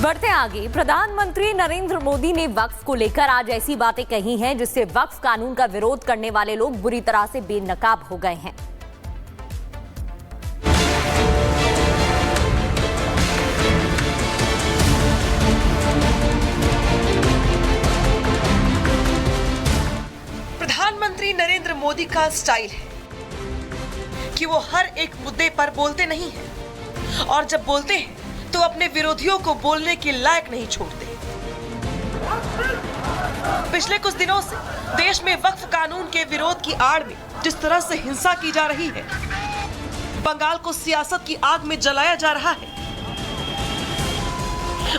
बढ़ते आगे, प्रधानमंत्री नरेंद्र मोदी ने वक्फ को लेकर आज ऐसी बातें कही हैं जिससे वक्फ कानून का विरोध करने वाले लोग बुरी तरह से बेनकाब हो गए हैं। प्रधानमंत्री नरेंद्र मोदी का स्टाइल है कि वो हर एक मुद्दे पर बोलते नहीं हैं और जब बोलते हैं तो अपने विरोधियों को बोलने के लायक नहीं छोड़ते। पिछले कुछ दिनों से देश में वक्फ कानून के विरोध की आड़ में जिस तरह से हिंसा की जा रही है, बंगाल को सियासत की आग में जलाया जा रहा है,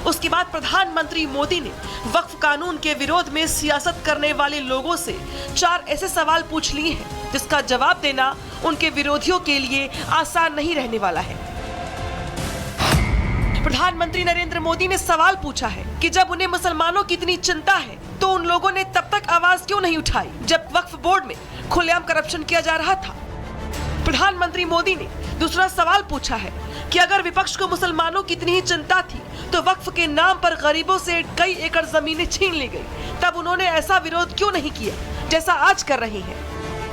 उसके बाद प्रधानमंत्री मोदी ने वक्फ कानून के विरोध में सियासत करने वाले लोगों से 4 ऐसे सवाल पूछ लिए हैं जिसका जवाब देना उनके विरोधियों के लिए आसान नहीं रहने वाला है। प्रधानमंत्री नरेंद्र मोदी ने सवाल पूछा है कि जब उन्हें मुसलमानों की इतनी चिंता है तो उन लोगों ने तब तक आवाज क्यों नहीं उठाई जब वक्फ बोर्ड में खुलेआम करप्शन किया जा रहा था। प्रधानमंत्री मोदी ने दूसरा सवाल पूछा है कि अगर विपक्ष को मुसलमानों की इतनी ही चिंता थी तो वक्फ के नाम पर गरीबों से कई एकड़ जमीनें छीन ली गई, तब उन्होंने ऐसा विरोध क्यों नहीं किया जैसा आज कर रही हैं।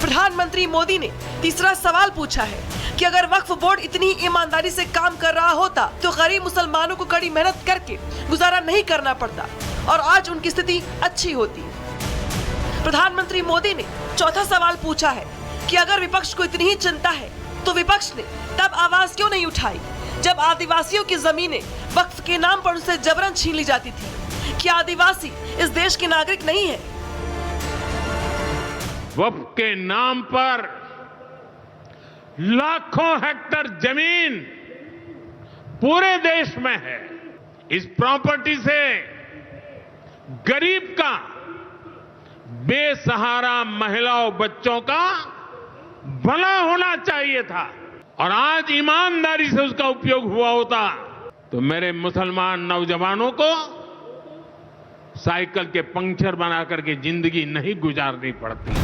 प्रधानमंत्री मोदी ने तीसरा सवाल पूछा है कि अगर वक्फ बोर्ड इतनी ईमानदारी से काम कर रहा होता तो गरीब मुसलमानों को कड़ी मेहनत करके गुजारा नहीं करना पड़ता और आज उनकी स्थिति अच्छी होती। प्रधानमंत्री मोदी ने चौथा सवाल पूछा है कि अगर विपक्ष को इतनी ही चिंता है तो विपक्ष ने तब आवाज क्यों नहीं उठाई जब आदिवासियों की जमीनें वक्फ के नाम पर उनसे जबरन छीन ली जाती थी। क्या आदिवासी इस देश के नागरिक नहीं है? वक्फ के नाम पर लाखों हेक्टेयर जमीन पूरे देश में है। इस प्रॉपर्टी से गरीब का, बेसहारा महिलाओं बच्चों का भला होना चाहिए था और आज ईमानदारी से उसका उपयोग हुआ होता तो मेरे मुसलमान नौजवानों को साइकिल के पंक्चर बना करके जिंदगी नहीं गुजारनी पड़ती।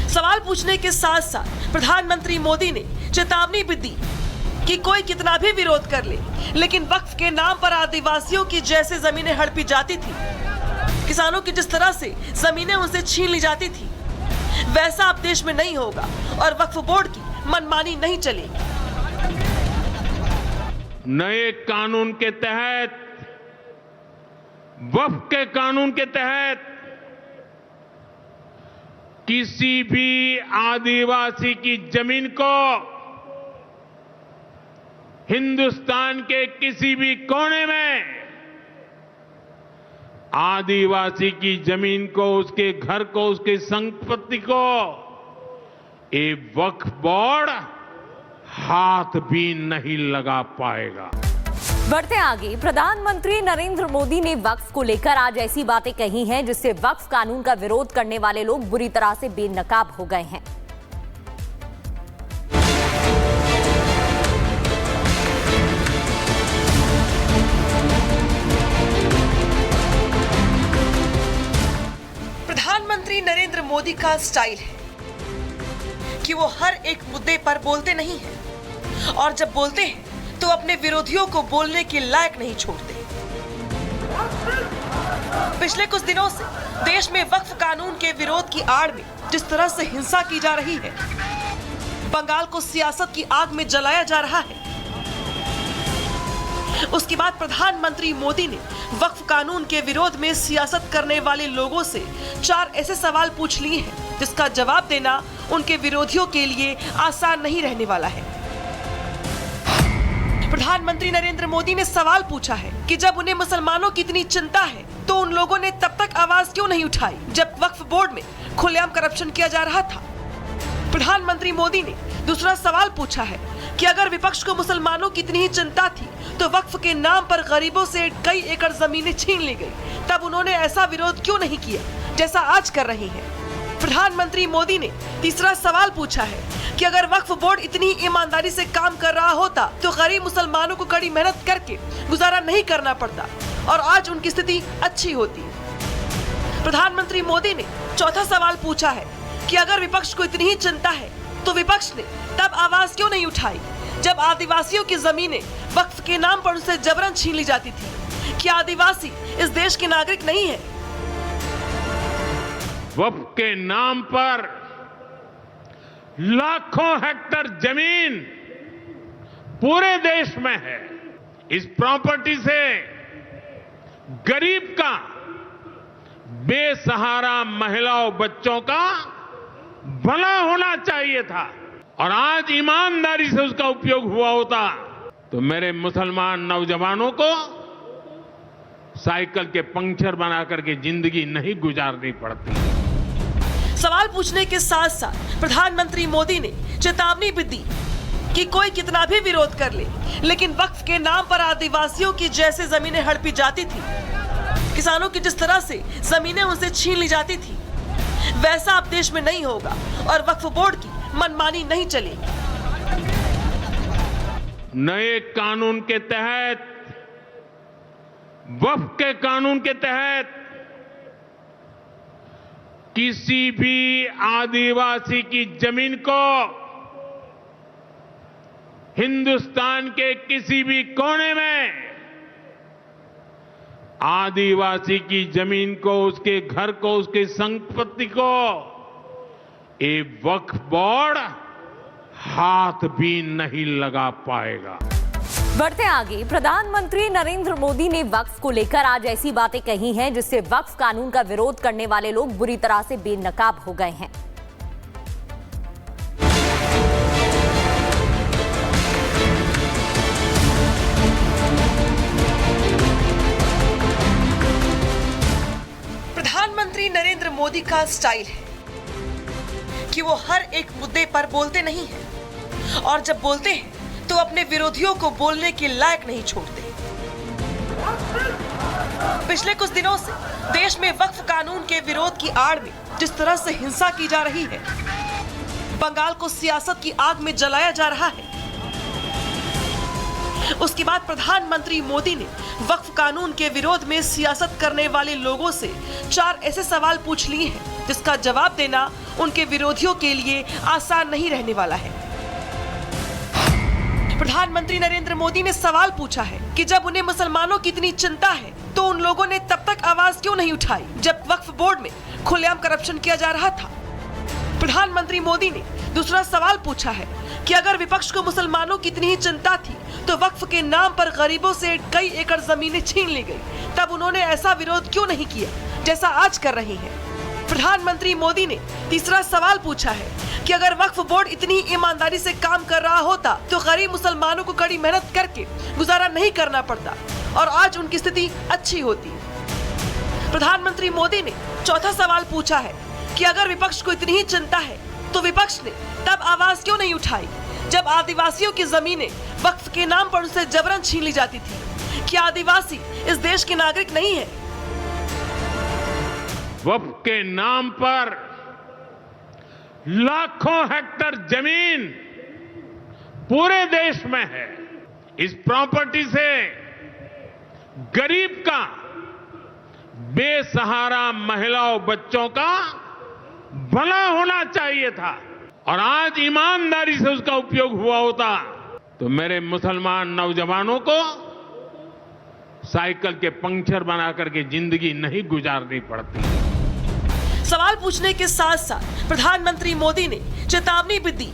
सवाल पूछने के साथ साथ प्रधानमंत्री मोदी ने चेतावनी भी दी कि कोई कितना भी विरोध कर ले, लेकिन वक्फ के नाम पर आदिवासियों की जैसे जमीनें हड़पी जाती थी, किसानों की जिस तरह से जमीनें उनसे छीन ली जाती थी, वैसा अब देश में नहीं होगा और वक्फ बोर्ड की मनमानी नहीं चलेगी। नए कानून के तहत, वक्फ के कानून के तहत किसी भी आदिवासी की जमीन को हिंदुस्तान के किसी भी कोने में आदिवासी की जमीन को, उसके घर को, उसकी संपत्ति को ये वक्फ बोर्ड हाथ भी नहीं लगा पाएगा। बढ़ते आगे, प्रधानमंत्री नरेंद्र मोदी ने वक्फ को लेकर आज ऐसी बातें कही हैं जिससे वक्फ कानून का विरोध करने वाले लोग बुरी तरह से बेनकाब हो गए हैं। प्रधानमंत्री नरेंद्र मोदी का स्टाइल है कि वो हर एक मुद्दे पर बोलते नहीं हैं और जब बोलते हैं तो अपने विरोधियों को बोलने के लायक नहीं छोड़ते। पिछले कुछ दिनों से देश में वक्फ कानून के विरोध की आड़ में जिस तरह से हिंसा की जा रही है, बंगाल को सियासत की आग में जलाया जा रहा है, उसके बाद प्रधानमंत्री मोदी ने वक्फ कानून के विरोध में सियासत करने वाले लोगों से 4 ऐसे सवाल पूछ लिए हैं जिसका जवाब देना उनके विरोधियों के लिए आसान नहीं रहने वाला है। प्रधानमंत्री नरेंद्र मोदी ने सवाल पूछा है कि जब उन्हें मुसलमानों की इतनी चिंता है तो उन लोगों ने तब तक आवाज क्यों नहीं उठाई जब वक्फ बोर्ड में खुलेआम करप्शन किया जा रहा था। प्रधानमंत्री मोदी ने दूसरा सवाल पूछा है कि अगर विपक्ष को मुसलमानों की इतनी ही चिंता थी तो वक्फ के नाम पर गरीबों से कई एकड़ जमीनें छीन ली गई, तब उन्होंने ऐसा विरोध क्यों नहीं किया जैसा आज कर रही हैं। प्रधानमंत्री मोदी ने तीसरा सवाल पूछा है कि अगर वक्फ बोर्ड इतनी ईमानदारी से काम कर रहा होता तो गरीब मुसलमानों को कड़ी मेहनत करके गुजारा नहीं करना पड़ता और आज उनकी स्थिति अच्छी होती। प्रधानमंत्री मोदी ने चौथा सवाल पूछा है कि अगर विपक्ष को इतनी ही चिंता है तो विपक्ष ने तब आवाज क्यों नहीं उठाई जब आदिवासियों की जमीनें वक्फ के नाम पर उनसे जबरन छीन ली जाती थी। क्या आदिवासी इस देश के नागरिक नहीं है? वक्फ के नाम पर लाखों हेक्टर जमीन पूरे देश में है। इस प्रॉपर्टी से गरीब का, बेसहारा महिलाओं बच्चों का भला होना चाहिए था और आज ईमानदारी से उसका उपयोग हुआ होता तो मेरे मुसलमान नौजवानों को साइकिल के पंक्चर बना करके जिंदगी नहीं गुजारनी पड़ती। सवाल पूछने के साथ साथ प्रधानमंत्री मोदी ने चेतावनी भी दी कि कोई कितना भी विरोध कर ले, लेकिन वक्फ के नाम पर आदिवासियों की जैसे जमीनें हड़पी जाती थी, किसानों की जिस तरह से जमीनें उनसे छीन ली जाती थी, वैसा अब देश में नहीं होगा और वक्फ बोर्ड की मनमानी नहीं चलेगी। नए कानून के तहत, वक्फ के कानून के तहत किसी भी आदिवासी की जमीन को हिंदुस्तान के किसी भी कोने में, आदिवासी की जमीन को, उसके घर को, उसकी संपत्ति को ये वक्फ बोर्ड हाथ भी नहीं लगा पाएगा। बढ़ते आगे, प्रधानमंत्री नरेंद्र मोदी ने वक्फ को लेकर आज ऐसी बातें कही हैं जिससे वक्फ कानून का विरोध करने वाले लोग बुरी तरह से बेनकाब हो गए हैं। प्रधानमंत्री नरेंद्र मोदी का स्टाइल है कि वो हर एक मुद्दे पर बोलते नहीं हैं और जब बोलते हैं तो अपने विरोधियों को बोलने के लायक नहीं छोड़ते। पिछले कुछ दिनों से देश में वक्फ कानून के विरोध की आड़ में जिस तरह से हिंसा की जा रही है, बंगाल को सियासत की आग में जलाया जा रहा है, उसके बाद प्रधानमंत्री मोदी ने वक्फ कानून के विरोध में सियासत करने वाले लोगों से 4 ऐसे सवाल पूछ लिए हैं जिसका जवाब देना उनके विरोधियों के लिए आसान नहीं रहने वाला है। प्रधानमंत्री नरेंद्र मोदी ने सवाल पूछा है कि जब उन्हें मुसलमानों की इतनी चिंता है तो उन लोगों ने तब तक आवाज क्यों नहीं उठाई जब वक्फ बोर्ड में खुलेआम करप्शन किया जा रहा था। प्रधानमंत्री मोदी ने दूसरा सवाल पूछा है कि अगर विपक्ष को मुसलमानों की इतनी ही चिंता थी तो वक्फ के नाम पर गरीबों से कई एकड़ जमीनें छीन ली गई, तब उन्होंने ऐसा विरोध क्यों नहीं किया जैसा आज कर रही हैं। प्रधानमंत्री मोदी ने तीसरा सवाल पूछा है कि अगर वक्फ बोर्ड इतनी ईमानदारी से काम कर रहा होता तो गरीब मुसलमानों को कड़ी मेहनत करके गुजारा नहीं करना पड़ता और आज उनकी स्थिति अच्छी होती। प्रधानमंत्री मोदी ने चौथा सवाल पूछा है कि अगर विपक्ष को इतनी ही चिंता है तो विपक्ष ने तब आवाज क्यों नहीं उठाई जब आदिवासियों की जमीनें वक्फ के नाम पर उनसे जबरन छीन ली जाती थी। क्या आदिवासी इस देश के नागरिक नहीं है? वक्फ के नाम पर लाखों हेक्टर जमीन पूरे देश में है। इस प्रॉपर्टी से गरीब का, बेसहारा महिलाओं बच्चों का भला होना चाहिए था और आज ईमानदारी से उसका उपयोग हुआ होता तो मेरे मुसलमान नौजवानों को साइकिल के पंक्चर बना करके जिंदगी नहीं गुजारनी पड़ती। सवाल पूछने के साथ साथ प्रधानमंत्री मोदी ने चेतावनी भी दी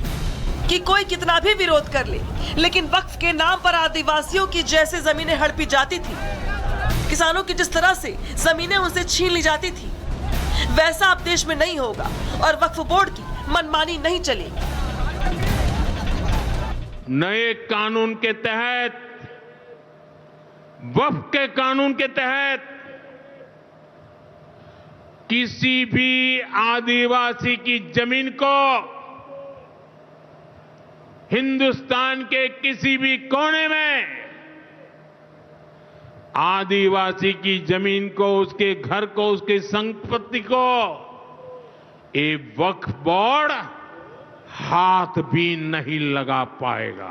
कि कोई कितना भी विरोध कर ले, लेकिन वक्फ के नाम पर आदिवासियों की जैसे जमीनें हड़पी जाती थी, किसानों की जिस तरह से जमीनें उनसे छीन ली जाती थी, वैसा अब देश में नहीं होगा और वक्फ बोर्ड की मनमानी नहीं चलेगी। नए कानून के तहत, वक्फ के कानून के तहत किसी भी आदिवासी की जमीन को हिंदुस्तान के किसी भी कोने में, आदिवासी की जमीन को, उसके घर को, उसकी संपत्ति को ये वक्फ बोर्ड हाथ भी नहीं लगा पाएगा।